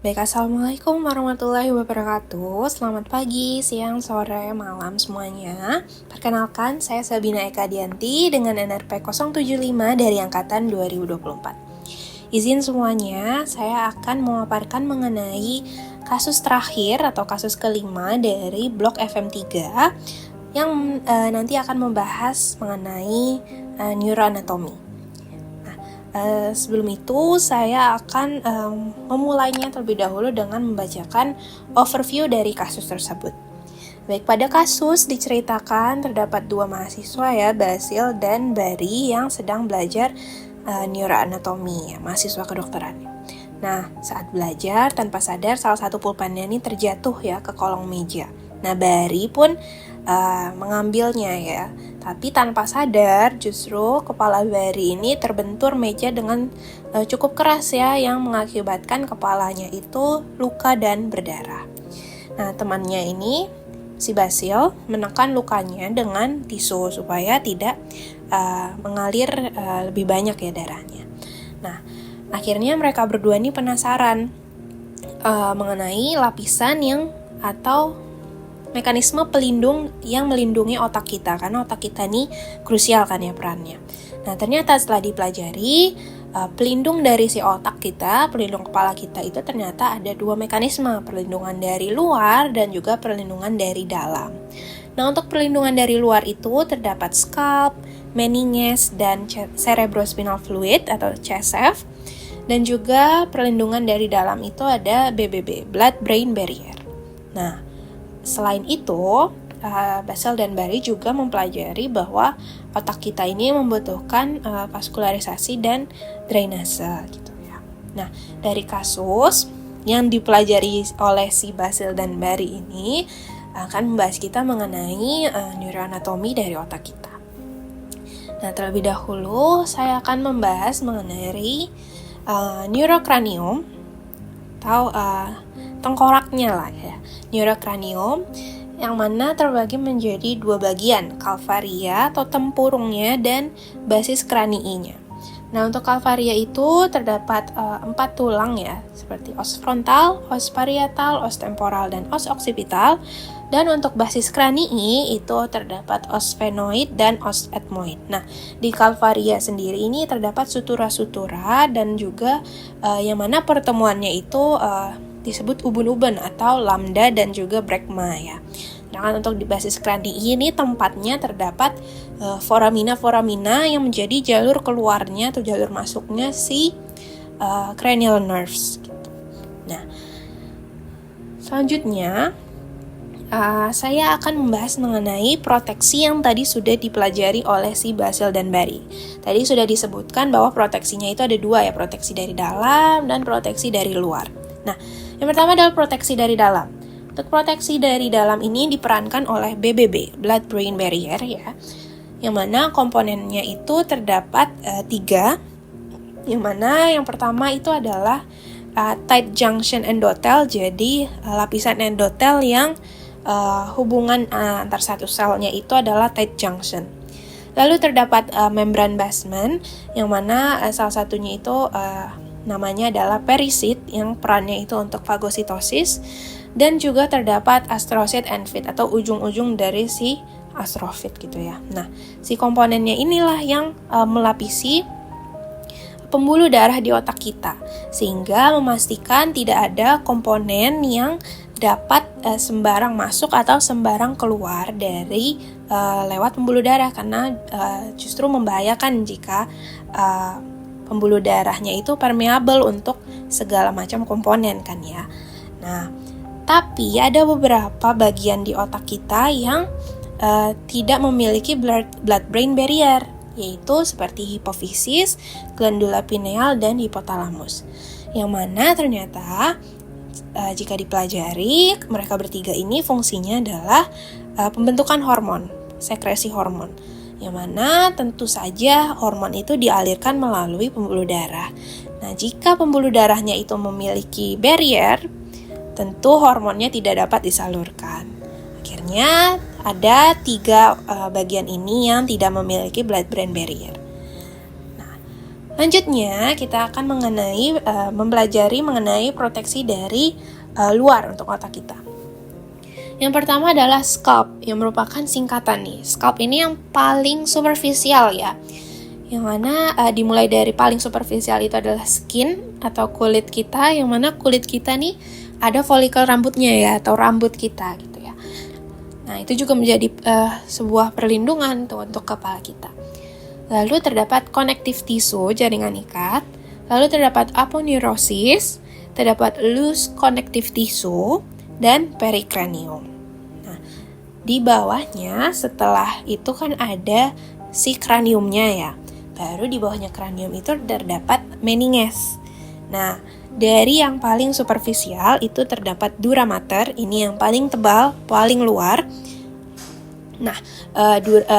Baik, Assalamualaikum warahmatullahi wabarakatuh. Selamat pagi, siang, sore, malam semuanya. Perkenalkan, saya Sabina Eka Dianti dengan NRP 075 dari Angkatan 2024. Izin semuanya, saya akan memaparkan mengenai kasus terakhir atau kasus kelima dari blok FM3 yang nanti akan membahas mengenai neuroanatomi. Sebelum itu, saya akan memulainya terlebih dahulu dengan membacakan overview dari kasus tersebut. Baik, pada kasus diceritakan terdapat dua mahasiswa ya, Basil dan Bari yang sedang belajar neuroanatomi, ya, mahasiswa kedokteran. Nah, saat belajar tanpa sadar salah satu pulpennya ini terjatuh ya ke kolong meja. Nah, Bari pun mengambilnya ya, tapi tanpa sadar justru kepala Bari ini terbentur meja dengan cukup keras ya, yang mengakibatkan kepalanya itu luka dan berdarah. Nah, temannya ini si Basil menekan lukanya dengan tisu supaya tidak mengalir lebih banyak ya darahnya. Nah, akhirnya mereka berdua ini penasaran mengenai lapisan yang atau mekanisme pelindung yang melindungi otak kita, karena otak kita ini krusial kan ya perannya. Nah, ternyata setelah dipelajari, pelindung dari si otak kita, pelindung kepala kita itu ternyata ada dua mekanisme, perlindungan dari luar dan juga perlindungan dari dalam. Nah, untuk perlindungan dari luar itu terdapat scalp, meninges, dan cerebrospinal fluid atau CSF, dan juga perlindungan dari dalam itu ada BBB, blood brain barrier. Nah, selain itu, Basil dan Bari juga mempelajari bahwa otak kita ini membutuhkan vaskularisasi dan drainase gitu ya. Nah, dari kasus yang dipelajari oleh si Basil dan Bari ini akan membahas kita mengenai neuroanatomi dari otak kita. Nah, terlebih dahulu saya akan membahas mengenai neurocranium atau tengkoraknya lah ya. Neurocranium yang mana terbagi menjadi dua bagian, calvaria atau tempurungnya dan basis kraniinya. Nah, untuk calvaria itu terdapat 4 tulang ya, seperti os frontal, os parietal, os temporal, dan os occipital. Dan untuk basis kranii itu terdapat os sphenoid dan os ethmoid. Nah, di calvaria sendiri ini terdapat sutura-sutura dan juga yang mana pertemuannya itu disebut ubun-ubun atau lambda dan juga brekma ya. Sedangkan untuk di basis kranii ini tempatnya terdapat foramina-foramina yang menjadi jalur keluarnya atau jalur masuknya si cranial nerves gitu. Nah, selanjutnya saya akan membahas mengenai proteksi yang tadi sudah dipelajari oleh si Basil dan Bari. Tadi sudah disebutkan bahwa proteksinya itu ada dua ya, proteksi dari dalam dan proteksi dari luar. Nah, yang pertama adalah proteksi dari dalam. Untuk proteksi dari dalam ini diperankan oleh BBB, blood brain barrier ya, yang mana komponennya itu terdapat 3, yang mana yang pertama itu adalah tight junction endothel, jadi lapisan endothel yang hubungan antar satu selnya itu adalah tight junction. Lalu terdapat membran basement, yang mana salah satunya itu namanya adalah perisit yang perannya itu untuk fagositosis, dan juga terdapat astrocyte endfit atau ujung-ujung dari si astrofit gitu ya. Nah, si komponennya inilah yang melapisi pembuluh darah di otak kita, sehingga memastikan tidak ada komponen yang dapat sembarang masuk atau sembarang keluar dari lewat pembuluh darah, karena justru membahayakan jika pembuluh darahnya itu permeabel untuk segala macam komponen kan ya. Nah, tapi ada beberapa bagian di otak kita yang tidak memiliki blood-brain barrier, yaitu seperti hipofisis, glandula pineal, dan hipotalamus. Yang mana ternyata jika dipelajari, mereka bertiga ini fungsinya adalah pembentukan hormon, sekresi hormon. Yang mana tentu saja hormon itu dialirkan melalui pembuluh darah. Nah, jika pembuluh darahnya itu memiliki barrier, tentu hormonnya tidak dapat disalurkan. Akhirnya ada 3 bagian ini yang tidak memiliki blood-brain barrier. Nah, Lanjutnya, kita akan mempelajari mengenai proteksi dari luar untuk otak kita. Yang pertama adalah scalp, yang merupakan singkatan nih. Scalp ini yang paling superficial ya. Yang mana dimulai dari paling superficial itu adalah skin atau kulit kita, yang mana kulit kita nih ada folikel rambutnya ya, atau rambut kita gitu ya. Nah, itu juga menjadi sebuah perlindungan untuk kepala kita. Lalu terdapat connective tissue, jaringan ikat. Lalu terdapat aponeurosis, terdapat loose connective tissue, dan perikranium. Nah, di bawahnya setelah itu kan ada si kraniumnya ya. Baru di bawahnya kranium itu terdapat meninges. Nah, dari yang paling superficial itu terdapat dura mater, ini yang paling tebal, paling luar. Nah,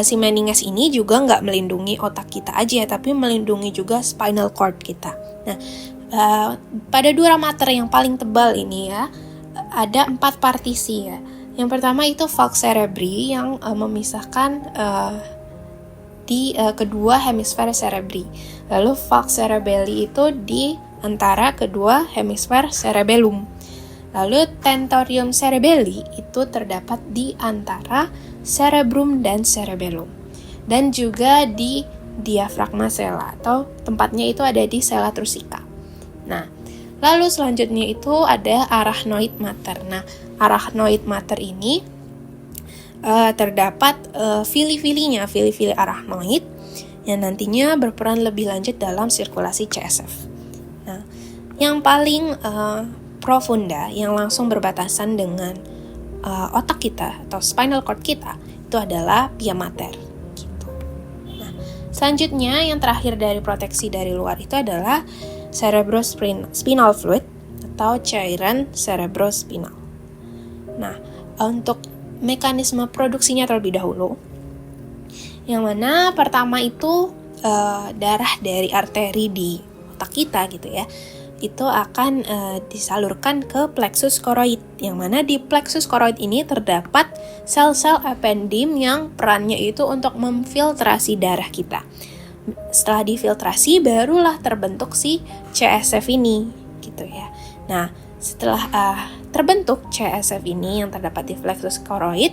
si meninges ini juga nggak melindungi otak kita aja, tapi melindungi juga spinal cord kita. Nah, pada dura mater yang paling tebal ini ya, ada 4 partisi ya. Yang pertama itu falx cerebri yang memisahkan di kedua hemisfer cerebri. Lalu falx cerebelli itu di antara kedua hemisfer cerebellum. Lalu tentorium cerebelli itu terdapat di antara cerebrum dan cerebellum. Dan juga di diafragma sella atau tempatnya itu ada di sella trusica. Nah, lalu selanjutnya itu ada arachnoid mater. Nah, arachnoid mater ini terdapat fili-filinya, fili-fili arachnoid yang nantinya berperan lebih lanjut dalam sirkulasi CSF. Nah, yang paling profunda yang langsung berbatasan dengan otak kita atau spinal cord kita itu adalah pia mater. Gitu. Nah, selanjutnya yang terakhir dari proteksi dari luar itu adalah cerebrospinal fluid atau cairan cerebrospinal. Nah, untuk mekanisme produksinya terlebih dahulu, yang mana pertama itu darah dari arteri di otak kita gitu ya, itu akan disalurkan ke plexus choroid, yang mana di plexus choroid ini terdapat sel-sel ependim yang perannya itu untuk memfiltrasi darah kita. Setelah difiltrasi barulah terbentuk si CSF ini gitu ya. Nah, setelah terbentuk CSF ini yang terdapat di plexus choroid,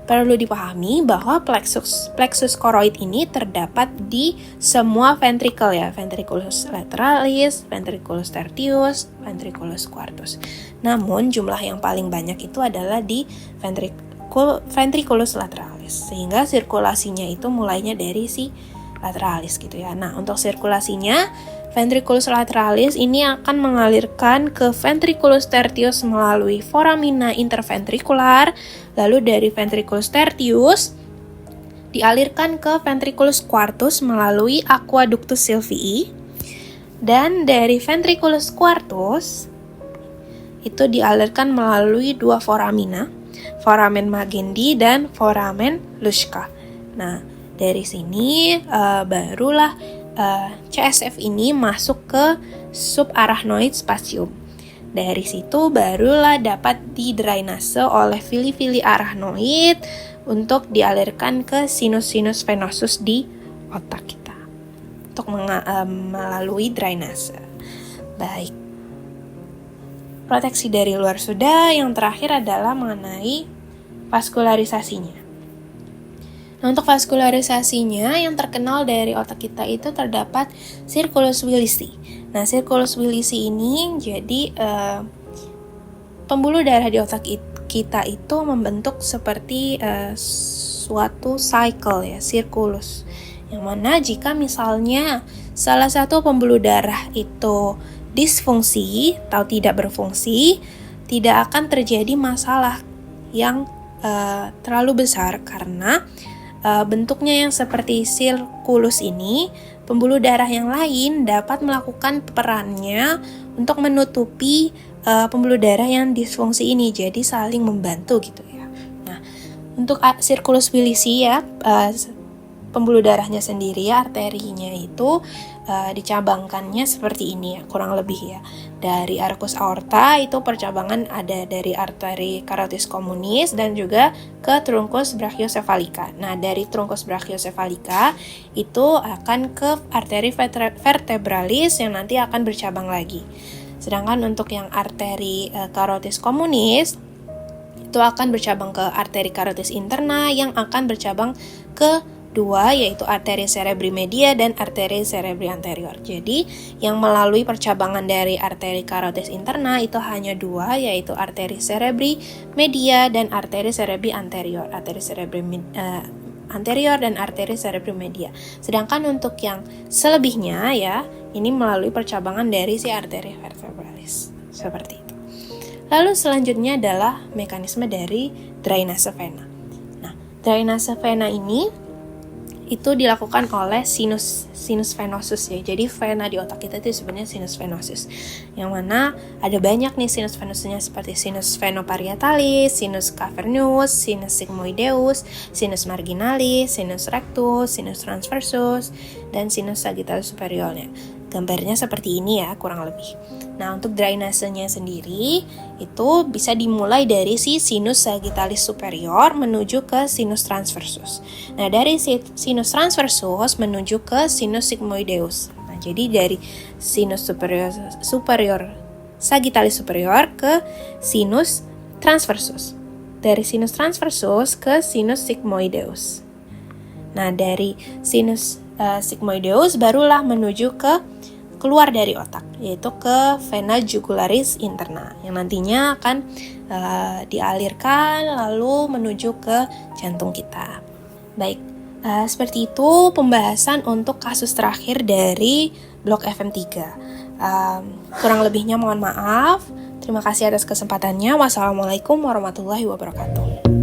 perlu dipahami bahwa plexus choroid ini terdapat di semua ventricle ya, ventriculus lateralis, ventriculus tertius, ventriculus quartus. Namun jumlah yang paling banyak itu adalah di ventriculus lateralis, sehingga sirkulasinya itu mulainya dari si lateralis gitu ya. Nah, untuk sirkulasinya ventriculus lateralis ini akan mengalirkan ke ventriculus tertius melalui foramina interventrikular, lalu dari ventriculus tertius dialirkan ke ventriculus quartus melalui aqueductus sylvii, dan dari ventriculus quartus itu dialirkan melalui 2 foramina, foramen Magendie dan foramen Luschka. Nah, dari sini barulah CSF ini masuk ke subarachnoid spatium. Dari situ barulah dapat didrainase oleh fili-fili arachnoid untuk dialirkan ke sinus-sinus venosus di otak kita untuk melalui drainase. Baik. Proteksi dari luar sudah, yang terakhir adalah mengenai vaskularisasinya. Nah, untuk vaskularisasinya yang terkenal dari otak kita itu terdapat circulus Willisi. Nah, circulus Willisi ini jadi pembuluh darah di otak kita itu membentuk seperti suatu cycle ya, circulus. Yang mana jika misalnya salah satu pembuluh darah itu disfungsi atau tidak berfungsi, tidak akan terjadi masalah yang terlalu besar karena bentuknya yang seperti sirkulus ini, pembuluh darah yang lain dapat melakukan perannya untuk menutupi pembuluh darah yang disfungsi ini, jadi saling membantu gitu ya. Nah, untuk sirkulus Willisi ya, pembuluh darahnya sendiri ya, arterinya itu dicabangkannya seperti ini ya, kurang lebih ya. dari arcus aorta itu percabangan ada dari arteri carotis communis dan juga ke truncus brachiocephalica. Nah, dari truncus brachiocephalica itu akan ke arteri vertebralis yang nanti akan bercabang lagi. Sedangkan untuk yang arteri carotis communis itu akan bercabang ke arteri carotis interna yang akan bercabang ke dua, yaitu arteri cerebri media dan arteri cerebri anterior. Jadi yang melalui percabangan dari arteri carotis interna itu hanya dua, yaitu arteri cerebri media dan arteri cerebri anterior. Arteri cerebri anterior dan arteri cerebri media. Sedangkan untuk yang selebihnya ya, ini melalui percabangan dari si arteri vertebralis. Seperti itu. Lalu selanjutnya adalah mekanisme dari drainase vena. Nah, drainase vena ini itu dilakukan oleh sinus venosus ya. Jadi vena di otak kita itu sebenarnya sinus venosus. Yang mana ada banyak nih sinus venusnya seperti sinus venoparietalis, sinus cavernous, sinus sigmoideus, sinus marginalis, sinus rectus, sinus transversus, dan sinus sagittalius superiornya. Gambarnya seperti ini ya, kurang lebih. Nah, untuk drainasenya sendiri itu bisa dimulai dari si sinus sagittalis superior menuju ke sinus transversus. Nah, dari sinus transversus menuju ke sinus sigmoideus. Nah, jadi dari sinus superior sagittalis superior ke sinus transversus. Dari sinus transversus ke sinus sigmoideus. Nah, dari sinus sigmoideus barulah menuju ke keluar dari otak, yaitu ke vena jugularis interna yang nantinya akan dialirkan lalu menuju ke jantung kita. Baik, seperti itu pembahasan untuk kasus terakhir dari blok FM3. Kurang lebihnya mohon maaf. Terima kasih atas kesempatannya. Wassalamualaikum warahmatullahi wabarakatuh.